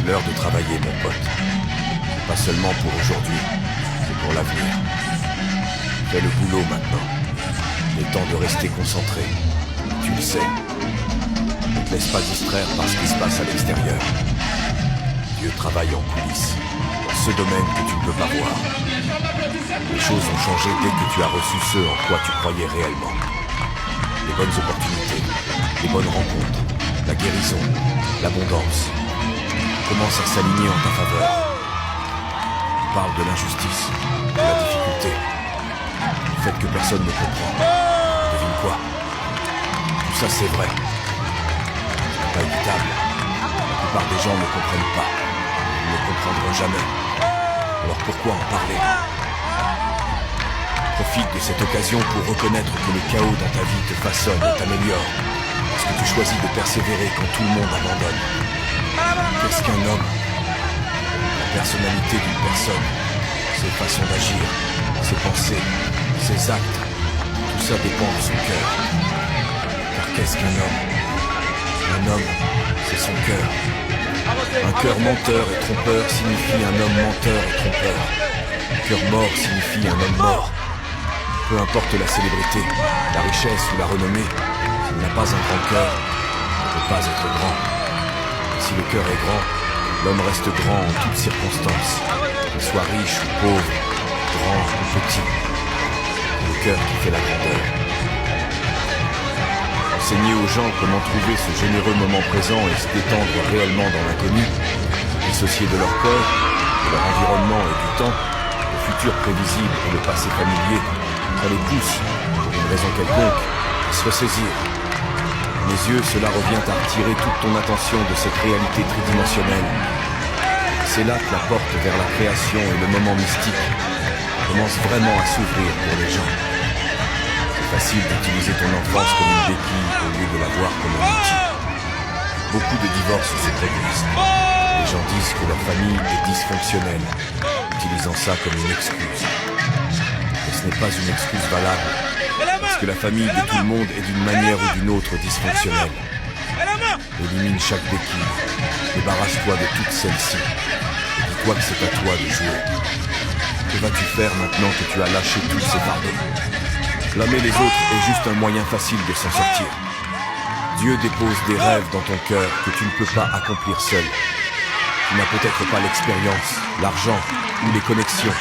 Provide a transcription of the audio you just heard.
C'est l'heure de travailler, mon pote. Pas seulement pour aujourd'hui, mais pour l'avenir. Fais le boulot maintenant. Il est temps de rester concentré. Tu le sais. Ne te laisse pas distraire par ce qui se passe à l'extérieur. Dieu travaille en coulisses, dans ce domaine que tu ne peux pas voir. Les choses ont changé dès que tu as reçu ce en quoi tu croyais réellement. Les bonnes opportunités, les bonnes rencontres, la guérison, l'abondance commencent à s'aligner en ta faveur. On parle de l'injustice, de la difficulté, du fait que personne ne comprend. Devine quoi? Tout ça c'est vrai. C'est pas évitable. La plupart des gens ne comprennent pas. Ils ne comprendront jamais. Alors pourquoi en parler? Profite de cette occasion pour reconnaître que le chaos dans ta vie te façonne et t'améliore. Parce que tu choisis de persévérer quand tout le monde abandonne. Qu'est-ce qu'un homme? La personnalité d'une personne, ses façons d'agir, ses pensées, ses actes, tout ça dépend de son cœur. Car qu'est-ce qu'un homme? Un homme, c'est son cœur. Un cœur menteur et trompeur signifie un homme menteur et trompeur. Un cœur mort signifie un homme mort. Peu importe la célébrité, la richesse ou la renommée, s'il n'a pas un grand cœur, il ne peut pas être grand. Si le cœur est grand, l'homme reste grand en toutes circonstances, qu'il soit riche ou pauvre, grand ou petit. C'est le cœur qui fait la grandeur. Enseigner aux gens comment trouver ce généreux moment présent et se détendre réellement dans l'inconnu, dissocier de leur corps, de leur environnement et du temps, le futur prévisible et le passé familier, ça les pousse, pour une raison quelconque, à se ressaisir. À mes yeux, cela revient à retirer toute ton attention de cette réalité tridimensionnelle. C'est là que la porte vers la création et le moment mystique commence vraiment à s'ouvrir pour les gens. C'est facile d'utiliser ton enfance comme une béquille au lieu de la voir comme un outil. Beaucoup de divorces se produisent. Les gens disent que leur famille est dysfonctionnelle, utilisant ça comme une excuse. Mais ce n'est pas une excuse valable, parce que la famille de tout le monde est d'une manière ou d'une autre dysfonctionnelle. Élimine chaque béquille, débarrasse-toi de toutes celles-ci, et dis-toi que c'est à toi de jouer. Que vas-tu faire maintenant que tu as lâché tous ces fardeaux? Blâmer les autres est juste un moyen facile de s'en sortir. Dieu dépose des rêves dans ton cœur que tu ne peux pas accomplir seul. Tu n'as peut-être pas l'expérience, l'argent ou les connexions.